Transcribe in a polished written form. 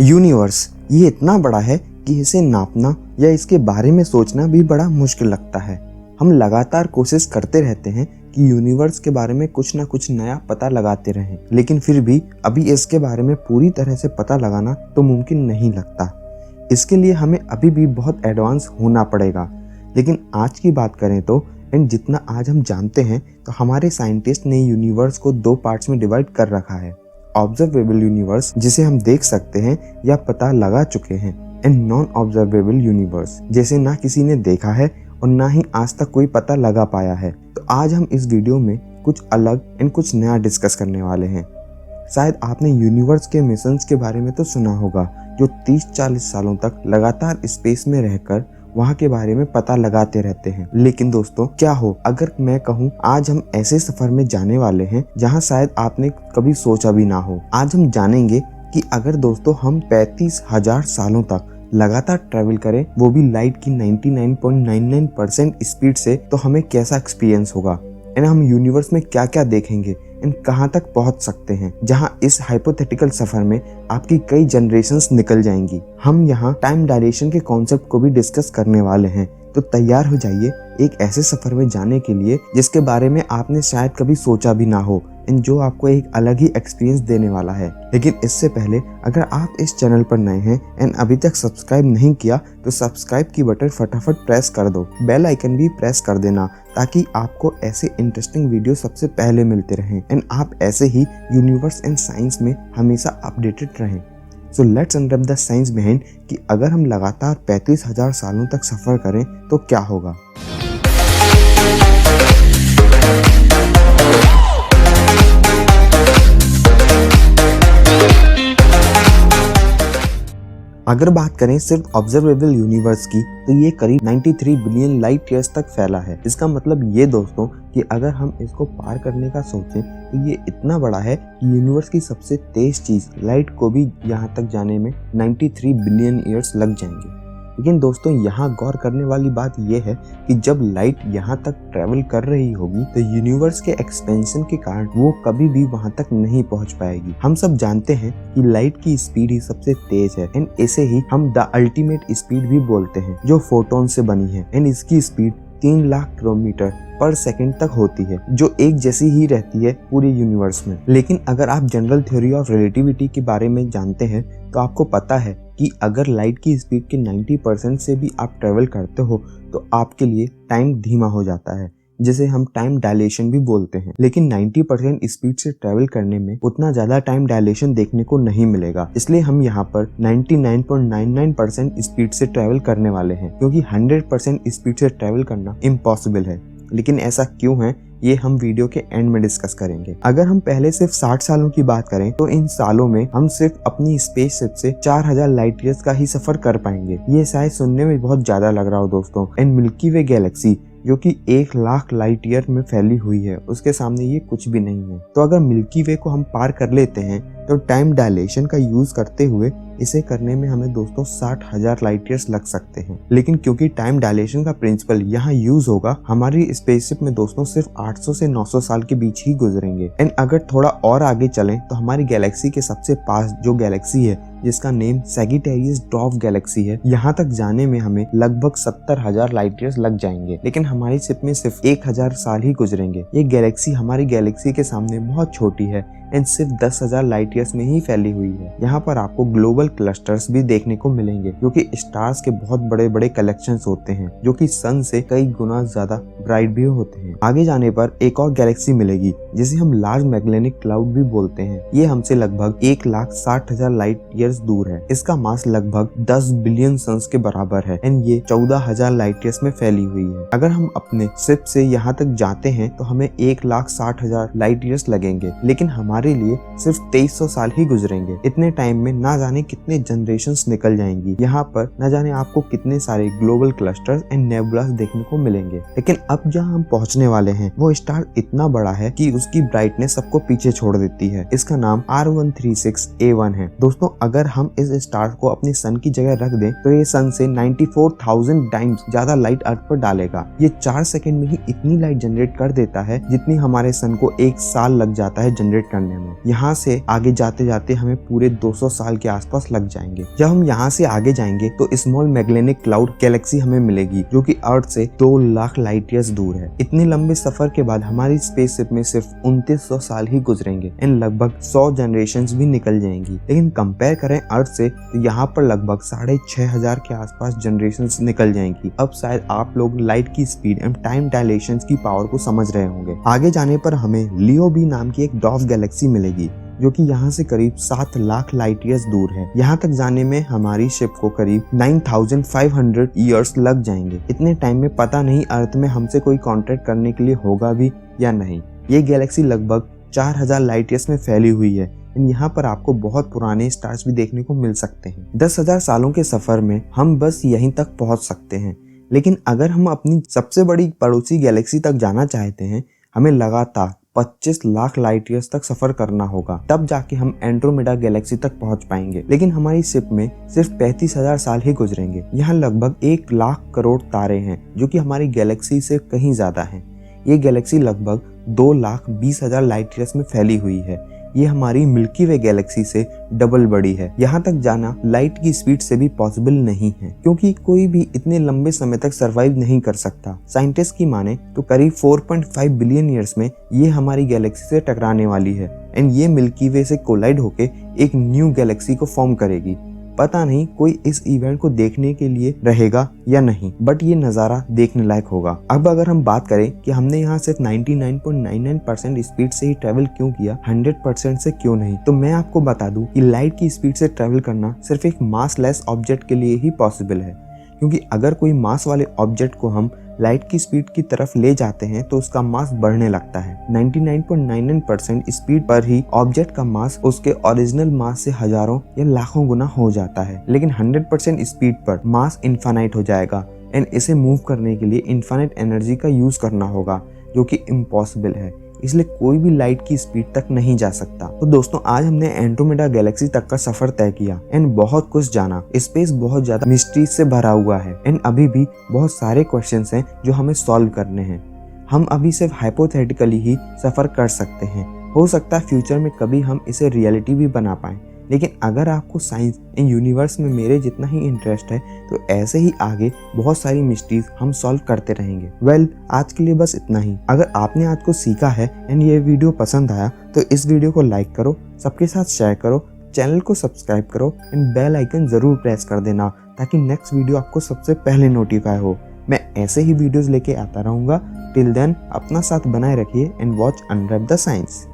Universe ये इतना बड़ा है कि इसे नापना या इसके बारे में सोचना भी बड़ा मुश्किल लगता है। हम लगातार कोशिश करते रहते हैं कि यूनिवर्स के बारे में कुछ ना कुछ नया पता लगाते रहें, लेकिन फिर भी अभी इसके बारे में पूरी तरह से पता लगाना तो मुमकिन नहीं लगता। इसके लिए हमें अभी भी बहुत एडवांस होना पड़ेगा। लेकिन आज की बात करें तो जितना आज हम जानते हैं तो हमारे साइंटिस्ट ने यूनिवर्स को दो पार्ट्स में डिवाइड कर रखा है। ऑब्जर्वेबल यूनिवर्स जिसे हम देख सकते हैं या पता लगा चुके हैं, एंड नॉन ऑब्जर्वेबल यूनिवर्स जिसे ना किसी ने देखा है और ना ही आज तक कोई पता लगा पाया है। तो आज हम इस वीडियो में कुछ अलग एंड कुछ नया डिस्कस करने वाले हैं। शायद आपने यूनिवर्स के मिशंस के बारे में तो सुना होगा, जो 30-40 सालों तक लगातार स्पेस में रहकर वहाँ के बारे में पता लगाते रहते हैं। लेकिन दोस्तों क्या हो अगर मैं कहूँ आज हम ऐसे सफर में जाने वाले हैं जहाँ शायद आपने कभी सोचा भी ना हो। आज हम जानेंगे कि अगर दोस्तों हम 35,000 सालों तक लगातार ट्रेवल करें, वो भी लाइट की 99.99% स्पीड से, तो हमें कैसा एक्सपीरियंस होगा एंड हम यूनिवर्स में क्या क्या देखेंगे एंड कहाँ तक पहुँच सकते हैं, जहाँ इस हाइपोथेटिकल सफर में आपकी कई जनरेशंस निकल जाएंगी। हम यहाँ टाइम डायलेशन के कॉन्सेप्ट को भी डिस्कस करने वाले हैं। तो तैयार हो जाइए एक ऐसे सफर में जाने के लिए जिसके बारे में आपने शायद कभी सोचा भी ना हो एंड जो आपको एक अलग ही एक्सपीरियंस देने वाला है। लेकिन इससे पहले अगर आप इस चैनल पर नए हैं एंड अभी तक सब्सक्राइब नहीं किया तो सब्सक्राइब की बटन फटाफट प्रेस कर दो, बेल आइकन भी प्रेस कर देना ताकि आपको ऐसे इंटरेस्टिंग वीडियो सबसे पहले मिलते रहें एंड आप ऐसे ही यूनिवर्स एंड साइंस में हमेशा अपडेटेड रहें। So let's unwrap the science behind कि अगर हम लगातार 35,000 सालों तक सफर करें तो क्या होगा। अगर बात करें सिर्फ ऑब्जर्वेबल यूनिवर्स की तो ये करीब 93 बिलियन लाइट ईयर्स तक फैला है। इसका मतलब ये दोस्तों कि अगर हम इसको पार करने का सोचें तो ये इतना बड़ा है कि यूनिवर्स की सबसे तेज चीज लाइट को भी यहाँ तक जाने में 93 बिलियन ईयर्स लग जाएंगे। लेकिन दोस्तों यहाँ गौर करने वाली बात यह है कि जब लाइट यहाँ तक ट्रेवल कर रही होगी तो यूनिवर्स के एक्सपेंशन के कारण वो कभी भी वहाँ तक नहीं पहुँच पाएगी। हम सब जानते हैं कि लाइट की स्पीड ही सबसे तेज है एंड इसे ही हम द अल्टीमेट स्पीड भी बोलते हैं, जो फोटोन से बनी है एंड इसकी स्पीड 3 लाख किलोमीटर पर सेकंड तक होती है, जो एक जैसी ही रहती है पूरे यूनिवर्स में। लेकिन अगर आप जनरल थ्योरी ऑफ रिलेटिविटी के बारे में जानते हैं तो आपको पता है कि अगर लाइट की स्पीड के 90% से भी आप ट्रेवल करते हो तो आपके लिए टाइम धीमा हो जाता है, जिसे हम टाइम डायलेशन भी बोलते हैं। लेकिन 90% स्पीड से ट्रेवल करने में उतना ज्यादा टाइम डायलेशन देखने को नहीं मिलेगा, इसलिए हम यहाँ पर 99.99% स्पीड से ट्रेवल करने वाले हैं, क्योंकि 100% स्पीड से ट्रेवल करना इम्पॉसिबल है। लेकिन ऐसा क्यों है ये हम वीडियो के एंड में डिस्कस करेंगे। अगर हम पहले सिर्फ 60 सालों की बात करें तो इन सालों में हम सिर्फ अपनी स्पेसशिप से 4000 लाइट ईयर्स का ही सफर कर पाएंगे। ये शायद सुनने में बहुत ज्यादा लग रहा हो दोस्तों, एंड मिल्की वे गैलेक्सी जो कि 1 लाख लाइट ईयर में फैली हुई है, उसके सामने ये कुछ भी नहीं है। तो अगर मिल्की वे को हम पार कर लेते हैं तो टाइम डायलेशन का यूज करते हुए इसे करने में हमें दोस्तों 60,000 लाइट ईयर्स लग सकते हैं। लेकिन क्योंकि टाइम डायलेशन का प्रिंसिपल यहाँ यूज होगा, हमारी स्पेसशिप में दोस्तों सिर्फ 800 से 900 साल के बीच ही गुजरेंगे। एंड अगर थोड़ा और आगे चलें तो हमारी गैलेक्सी के सबसे पास जो गैलेक्सी है जिसका नेम सैजिटेरियस ड्वार्फ गैलेक्सी है, यहाँ तक जाने में हमें लगभग 70,000 लाइट ईयर्स लग जाएंगे। लेकिन हमारी शिप में सिर्फ 1000 साल ही गुजरेंगे। ये गैलेक्सी हमारी गैलेक्सी के सामने बहुत छोटी है एंड सिर्फ 10,000 लाइट ईयर्स में ही फैली हुई है। यहाँ पर आपको ग्लोबल क्लस्टर्स भी देखने को मिलेंगे, क्योंकि स्टार्स के बहुत बड़े बड़े कलेक्शंस होते हैं जो कि सन से कई गुना ज्यादा ब्राइट भी होते हैं। आगे जाने पर एक और गैलेक्सी मिलेगी जिसे हम लार्ज मैग्लेनिक क्लाउड भी बोलते हैं। ये हमसे लगभग 1,60,000 लाइट ईयर्स दूर है। इसका मास लगभग 10 बिलियन सन्स के बराबर है एंड ये 14,000 लाइट ईयर्स में फैली हुई है। अगर हम अपने शिप से यहाँ तक जाते हैं तो हमें 1,60,000 लाइट ईयर्स लगेंगे, लेकिन हमारे लिए सिर्फ 2300 साल ही गुजरेंगे। इतने टाइम में ना जाने कितने जनरेशंस निकल जाएंगी। यहाँ पर ना जाने आपको कितने सारे ग्लोबल क्लस्टर्स एंड नेबुलास देखने को मिलेंगे। लेकिन अब जहाँ हम पहुँचने वाले हैं वो स्टार इतना बड़ा है कि उसकी ब्राइटनेस सबको पीछे छोड़ देती है। इसका नाम R136A1 है। दोस्तों अगर हम इस स्टार को अपनी सन की जगह रख दें तो ये सन से 94,000 टाइम्स ज्यादा लाइट अर्थ पर डालेगा। ये 4 सेकंड में ही इतनी लाइट जनरेट कर देता है जितनी हमारे सन को 1 साल लग जाता है जनरेट करने मिलने में। यहाँ से आगे जाते जाते हमें पूरे 200 साल के आसपास लग जाएंगे। जब हम यहाँ से आगे जाएंगे तो स्मॉल मैगेलेनिक क्लाउड गैलेक्सी हमें मिलेगी जो कि अर्थ से 2 लाख लाइट ईयर्स दूर है। इतने लंबे सफर के बाद हमारी स्पेसशिप में सिर्फ 2900 साल ही गुजरेंगे एंड लगभग 100 जनरेशंस भी निकल जाएंगी। लेकिन कंपेयर करें अर्थ से तो यहाँ पर लगभग 6500 के आसपास जनरेशंस निकल जाएंगी। अब शायद आप लोग लाइट की स्पीड एंड टाइम डायलेशंस की पावर को समझ रहे होंगे। आगे जाने पर हमें लियो बी नाम की एक डॉर्फ गैलेक्सी मिलेगी जो कि यहाँ से करीब 7 लाख लाइट ईयर्स दूर है। यहाँ तक जाने में हमारी शिप को करीब 9500 ईयर्स लग जाएंगे। इतने टाइम में पता नहीं अर्थ में हमसे कोई कांटेक्ट करने के लिए होगा भी या नहीं। ये गैलेक्सी लगभग 4000 लाइट ईयर्स में फैली हुई है। यहाँ पर आपको बहुत पुराने स्टार्स भी देखने को मिल सकते हैं। 10,000 सालों के सफर में हम बस यहीं तक पहुंच सकते हैं, लेकिन अगर हम अपनी सबसे बड़ी पड़ोसी गैलेक्सी तक जाना चाहते हैं हमें लगातार 25 लाख लाइट ईयर्स तक सफर करना होगा, तब जाके हम एंड्रोमेडा गैलेक्सी तक पहुंच पाएंगे। लेकिन हमारी शिप में सिर्फ 35,000 साल ही गुजरेंगे। यहाँ लगभग 1 लाख करोड़ तारे हैं जो कि हमारी गैलेक्सी से कहीं ज्यादा हैं। ये गैलेक्सी लगभग 2,20,000 लाइट ईयर्स में फैली हुई है। ये हमारी मिल्की वे गैलेक्सी से डबल बड़ी है। यहाँ तक जाना लाइट की स्पीड से भी पॉसिबल नहीं है क्योंकि कोई भी इतने लंबे समय तक सरवाइव नहीं कर सकता। साइंटिस्ट की माने तो करीब 4.5 बिलियन ईयर्स में ये हमारी गैलेक्सी से टकराने वाली है एंड ये मिल्की वे से कोलाइड होके एक न्यू गैलेक्सी को फॉर्म करेगी। पता नहीं कोई इस इवेंट को देखने के लिए रहेगा या नहीं, बट ये नज़ारा देखने लायक होगा। अब अगर हम बात करें कि हमने यहाँ सिर्फ 99.99% स्पीड से ही ट्रेवल क्यों किया, 100% से क्यों नहीं, तो मैं आपको बता दूं कि लाइट की स्पीड से ट्रेवल करना सिर्फ एक मासलेस ऑब्जेक्ट के लिए ही पॉसिबल है। क्योंकि अगर कोई मास वाले ऑब्जेक्ट को हम लाइट की स्पीड की तरफ ले जाते हैं तो उसका मास बढ़ने लगता है। 99.99% स्पीड पर ही ऑब्जेक्ट का मास उसके ओरिजिनल मास से हजारों या लाखों गुना हो जाता है। लेकिन 100% स्पीड पर मास इनफाइनाइट हो जाएगा एंड इसे मूव करने के लिए इनफाइनाइट एनर्जी का यूज करना होगा जो कि इम्पॉसिबल है। इसलिए कोई भी लाइट की स्पीड तक नहीं जा सकता। तो दोस्तों आज हमने एंड्रोमेडा गैलेक्सी तक का सफर तय किया एंड बहुत कुछ जाना। स्पेस बहुत ज्यादा मिस्ट्री से भरा हुआ है एंड अभी भी बहुत सारे क्वेश्चंस हैं जो हमें सॉल्व करने हैं। हम अभी सिर्फ हाइपोथेटिकली ही सफर कर सकते हैं। हो सकता है फ्यूचर में कभी हम इसे रियलिटी भी बना पाएं। लेकिन अगर आपको साइंस एंड यूनिवर्स में मेरे जितना ही इंटरेस्ट है तो ऐसे ही आगे बहुत सारी मिस्ट्रीज हम सॉल्व करते रहेंगे। आज के लिए बस इतना ही। अगर आपने आज को सीखा है एंड ये वीडियो पसंद आया तो इस वीडियो को लाइक करो, सबके साथ शेयर करो, चैनल को सब्सक्राइब करो एंड बेल आइकन जरूर प्रेस कर देना ताकि नेक्स्ट वीडियो आपको सबसे पहले नोटिफाई हो। मैं ऐसे ही वीडियोस लेके आता रहूंगा। टिल देन अपना साथ बनाए रखिए and watch unwrap the science.